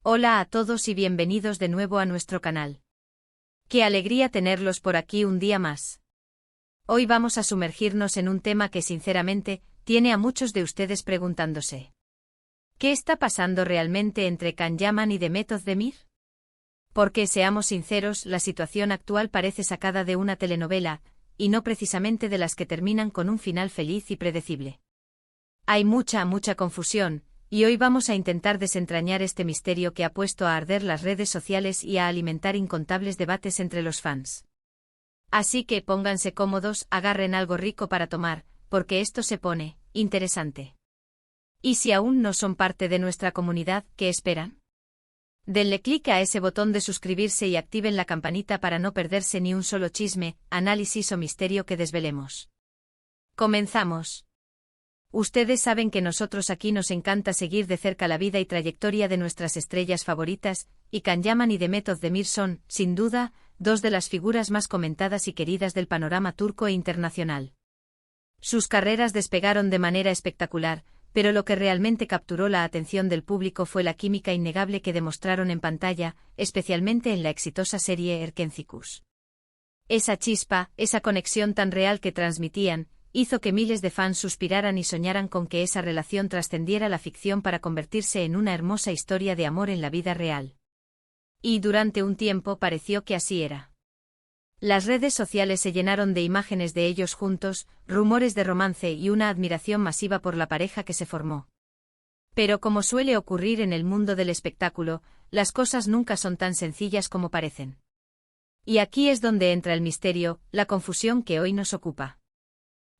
Hola a todos y bienvenidos de nuevo a nuestro canal. Qué alegría tenerlos por aquí un día más. Hoy vamos a sumergirnos en un tema que sinceramente tiene a muchos de ustedes preguntándose. ¿Qué está pasando realmente entre Can Yaman y Demet Özdemir? Porque, seamos sinceros, la situación actual parece sacada de una telenovela, y no precisamente de las que terminan con un final feliz y predecible. Hay mucha confusión, y hoy vamos a intentar desentrañar este misterio que ha puesto a arder las redes sociales y a alimentar incontables debates entre los fans. Así que pónganse cómodos, agarren algo rico para tomar, porque esto se pone interesante. Y si aún no son parte de nuestra comunidad, ¿qué esperan? Denle clic a ese botón de suscribirse y activen la campanita para no perderse ni un solo chisme, análisis o misterio que desvelemos. Comenzamos. Ustedes saben que nosotros aquí nos encanta seguir de cerca la vida y trayectoria de nuestras estrellas favoritas, y Can Yaman y Demet Özdemir son, sin duda, dos de las figuras más comentadas y queridas del panorama turco e internacional. Sus carreras despegaron de manera espectacular, pero lo que realmente capturó la atención del público fue la química innegable que demostraron en pantalla, especialmente en la exitosa serie Erkencikus. Esa chispa, esa conexión tan real que transmitían, hizo que miles de fans suspiraran y soñaran con que esa relación trascendiera la ficción para convertirse en una hermosa historia de amor en la vida real. Y durante un tiempo pareció que así era. Las redes sociales se llenaron de imágenes de ellos juntos, rumores de romance y una admiración masiva por la pareja que se formó. Pero como suele ocurrir en el mundo del espectáculo, las cosas nunca son tan sencillas como parecen. Y aquí es donde entra el misterio, la confusión que hoy nos ocupa.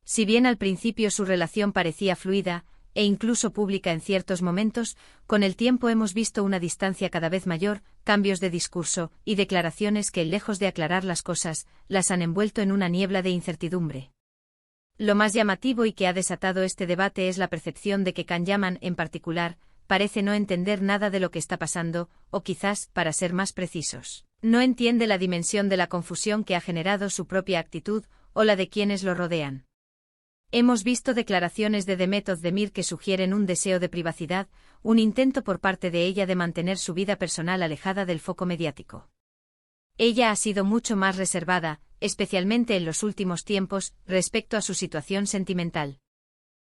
Si bien al principio su relación parecía fluida, e incluso pública en ciertos momentos, con el tiempo hemos visto una distancia cada vez mayor, cambios de discurso, y declaraciones que, lejos de aclarar las cosas, las han envuelto en una niebla de incertidumbre. Lo más llamativo y que ha desatado este debate es la percepción de que Can Yaman, en particular, parece no entender nada de lo que está pasando, o quizás, para ser más precisos, no entiende la dimensión de la confusión que ha generado su propia actitud, o la de quienes lo rodean. Hemos visto declaraciones de Demet Özdemir que sugieren un deseo de privacidad, un intento por parte de ella de mantener su vida personal alejada del foco mediático. Ella ha sido mucho más reservada, especialmente en los últimos tiempos, respecto a su situación sentimental.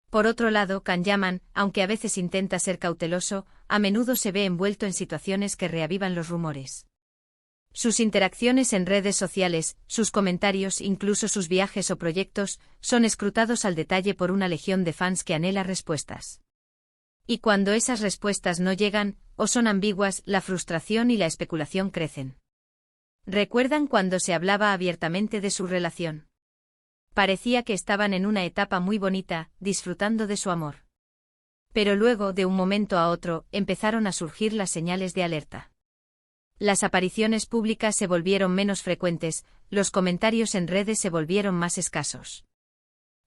Por otro lado, Can Yaman, aunque a veces intenta ser cauteloso, a menudo se ve envuelto en situaciones que reavivan los rumores. Sus interacciones en redes sociales, sus comentarios, incluso sus viajes o proyectos, son escrutados al detalle por una legión de fans que anhela respuestas. Y cuando esas respuestas no llegan, o son ambiguas, la frustración y la especulación crecen. ¿Recuerdan cuando se hablaba abiertamente de su relación? Parecía que estaban en una etapa muy bonita, disfrutando de su amor. Pero luego, de un momento a otro, empezaron a surgir las señales de alerta. Las apariciones públicas se volvieron menos frecuentes, los comentarios en redes se volvieron más escasos.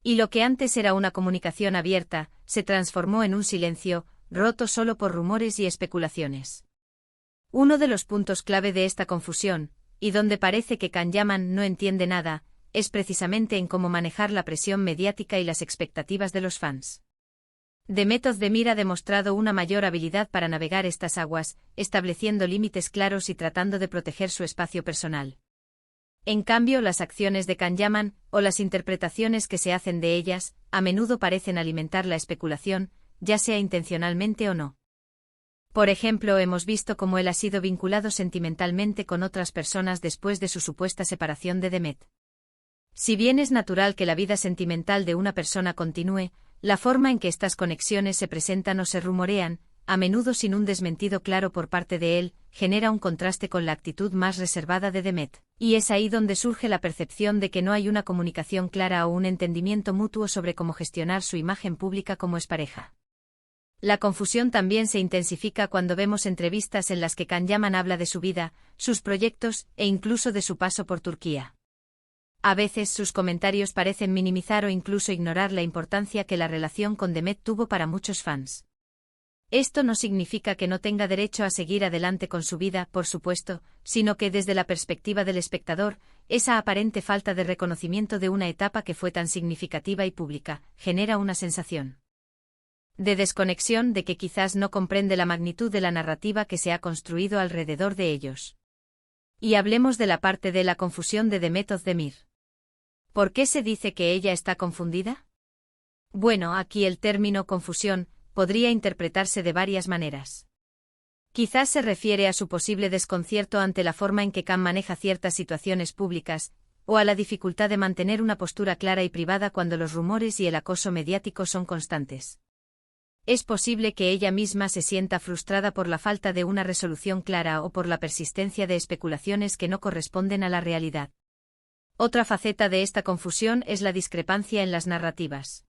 Y lo que antes era una comunicación abierta, se transformó en un silencio, roto solo por rumores y especulaciones. Uno de los puntos clave de esta confusión, y donde parece que Can Yaman no entiende nada, es precisamente en cómo manejar la presión mediática y las expectativas de los fans. Demet Özdemir ha demostrado una mayor habilidad para navegar estas aguas, estableciendo límites claros y tratando de proteger su espacio personal. En cambio, las acciones de Can Yaman, o las interpretaciones que se hacen de ellas, a menudo parecen alimentar la especulación, ya sea intencionalmente o no. Por ejemplo, hemos visto cómo él ha sido vinculado sentimentalmente con otras personas después de su supuesta separación de Demet. Si bien es natural que la vida sentimental de una persona continúe, la forma en que estas conexiones se presentan o se rumorean, a menudo sin un desmentido claro por parte de él, genera un contraste con la actitud más reservada de Demet, y es ahí donde surge la percepción de que no hay una comunicación clara o un entendimiento mutuo sobre cómo gestionar su imagen pública como expareja. La confusión también se intensifica cuando vemos entrevistas en las que Can Yaman habla de su vida, sus proyectos, e incluso de su paso por Turquía. A veces sus comentarios parecen minimizar o incluso ignorar la importancia que la relación con Demet tuvo para muchos fans. Esto no significa que no tenga derecho a seguir adelante con su vida, por supuesto, sino que desde la perspectiva del espectador, esa aparente falta de reconocimiento de una etapa que fue tan significativa y pública, genera una sensación de desconexión, de que quizás no comprende la magnitud de la narrativa que se ha construido alrededor de ellos. Y hablemos de la parte de la confusión de Demet Özdemir. ¿Por qué se dice que ella está confundida? Bueno, aquí el término confusión podría interpretarse de varias maneras. Quizás se refiere a su posible desconcierto ante la forma en que Khan maneja ciertas situaciones públicas, o a la dificultad de mantener una postura clara y privada cuando los rumores y el acoso mediático son constantes. Es posible que ella misma se sienta frustrada por la falta de una resolución clara o por la persistencia de especulaciones que no corresponden a la realidad. Otra faceta de esta confusión es la discrepancia en las narrativas.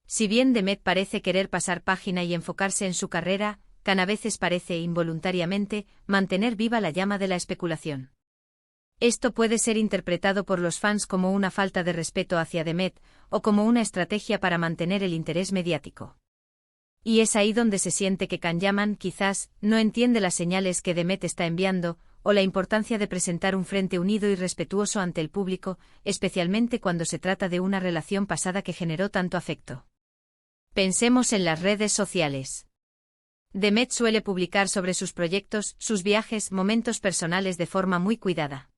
Si bien Demet parece querer pasar página y enfocarse en su carrera, Khan a veces parece, involuntariamente, mantener viva la llama de la especulación. Esto puede ser interpretado por los fans como una falta de respeto hacia Demet, o como una estrategia para mantener el interés mediático. Y es ahí donde se siente que Khan Yaman, quizás, no entiende las señales que Demet está enviando, o la importancia de presentar un frente unido y respetuoso ante el público, especialmente cuando se trata de una relación pasada que generó tanto afecto. Pensemos en las redes sociales. Demet suele publicar sobre sus proyectos, sus viajes, momentos personales de forma muy cuidada.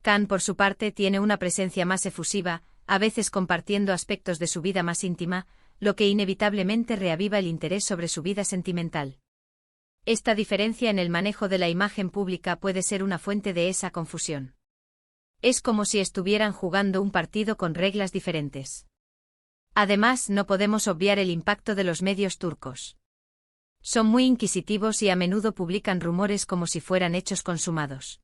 Khan, por su parte, tiene una presencia más efusiva, a veces compartiendo aspectos de su vida más íntima, lo que inevitablemente reaviva el interés sobre su vida sentimental. Esta diferencia en el manejo de la imagen pública puede ser una fuente de esa confusión. Es como si estuvieran jugando un partido con reglas diferentes. Además, no podemos obviar el impacto de los medios turcos. Son muy inquisitivos y a menudo publican rumores como si fueran hechos consumados.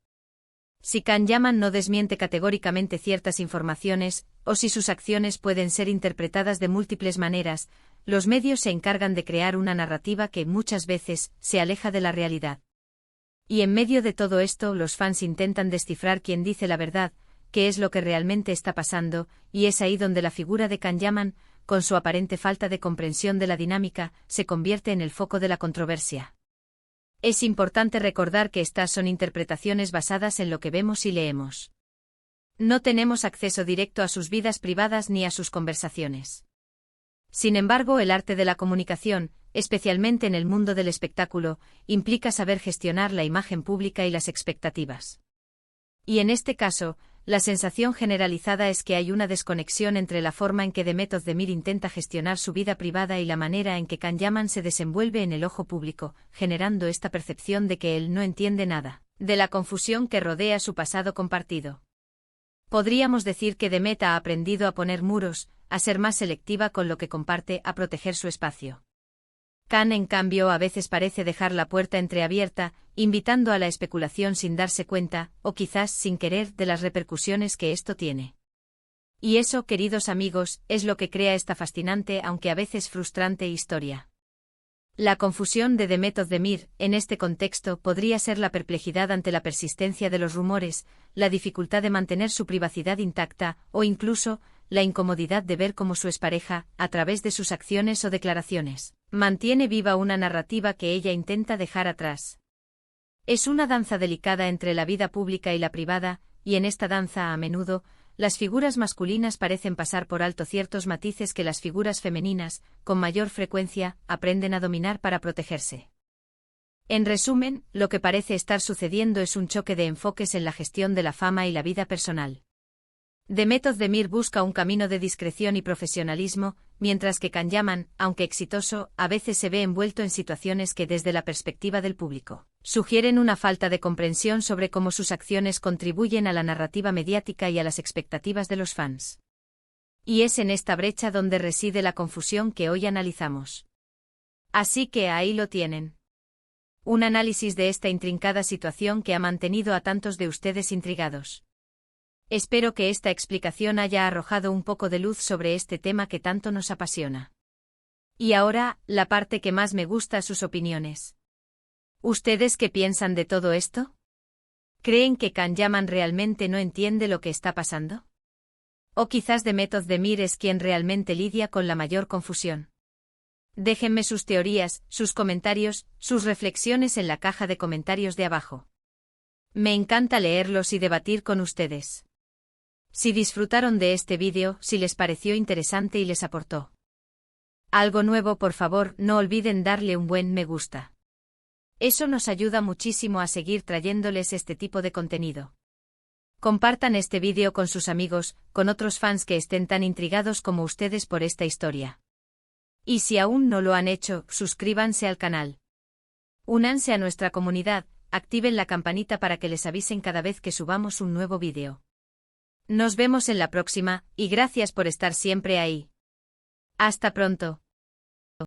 Si Khan Yaman no desmiente categóricamente ciertas informaciones, o si sus acciones pueden ser interpretadas de múltiples maneras, los medios se encargan de crear una narrativa que muchas veces se aleja de la realidad. Y en medio de todo esto, los fans intentan descifrar quién dice la verdad, qué es lo que realmente está pasando, y es ahí donde la figura de Khan Yaman, con su aparente falta de comprensión de la dinámica, se convierte en el foco de la controversia. Es importante recordar que estas son interpretaciones basadas en lo que vemos y leemos. No tenemos acceso directo a sus vidas privadas ni a sus conversaciones. Sin embargo, el arte de la comunicación, especialmente en el mundo del espectáculo, implica saber gestionar la imagen pública y las expectativas. Y en este caso, la sensación generalizada es que hay una desconexión entre la forma en que Demet Özdemir intenta gestionar su vida privada y la manera en que Khan Yaman se desenvuelve en el ojo público, generando esta percepción de que él no entiende nada de la confusión que rodea su pasado compartido. Podríamos decir que Demet ha aprendido a poner muros, a ser más selectiva con lo que comparte, a proteger su espacio. Khan, en cambio, a veces parece dejar la puerta entreabierta, invitando a la especulación sin darse cuenta, o quizás sin querer, de las repercusiones que esto tiene. Y eso, queridos amigos, es lo que crea esta fascinante, aunque a veces frustrante, historia. La confusión de Demet Özdemir, en este contexto, podría ser la perplejidad ante la persistencia de los rumores, la dificultad de mantener su privacidad intacta, o incluso, la incomodidad de ver cómo su expareja, a través de sus acciones o declaraciones, mantiene viva una narrativa que ella intenta dejar atrás. Es una danza delicada entre la vida pública y la privada, y en esta danza, a menudo, las figuras masculinas parecen pasar por alto ciertos matices que las figuras femeninas, con mayor frecuencia, aprenden a dominar para protegerse. En resumen, lo que parece estar sucediendo es un choque de enfoques en la gestión de la fama y la vida personal. Demet Özdemir busca un camino de discreción y profesionalismo, mientras que Khan Yaman, aunque exitoso, a veces se ve envuelto en situaciones que desde la perspectiva del público sugieren una falta de comprensión sobre cómo sus acciones contribuyen a la narrativa mediática y a las expectativas de los fans. Y es en esta brecha donde reside la confusión que hoy analizamos. Así que ahí lo tienen. Un análisis de esta intrincada situación que ha mantenido a tantos de ustedes intrigados. Espero que esta explicación haya arrojado un poco de luz sobre este tema que tanto nos apasiona. Y ahora, la parte que más me gusta, sus opiniones. ¿Ustedes qué piensan de todo esto? ¿Creen que Khan Yaman realmente no entiende lo que está pasando? ¿O quizás Demet Özdemir es quien realmente lidia con la mayor confusión? Déjenme sus teorías, sus comentarios, sus reflexiones en la caja de comentarios de abajo. Me encanta leerlos y debatir con ustedes. Si disfrutaron de este vídeo, si les pareció interesante y les aportó Algo nuevo, por favor, no olviden darle un buen me gusta. Eso nos ayuda muchísimo a seguir trayéndoles este tipo de contenido. Compartan este vídeo con sus amigos, con otros fans que estén tan intrigados como ustedes por esta historia. Y si aún no lo han hecho, suscríbanse al canal. Únanse a nuestra comunidad, activen la campanita para que les avisen cada vez que subamos un nuevo vídeo. Nos vemos en la próxima, y gracias por estar siempre ahí. Hasta pronto.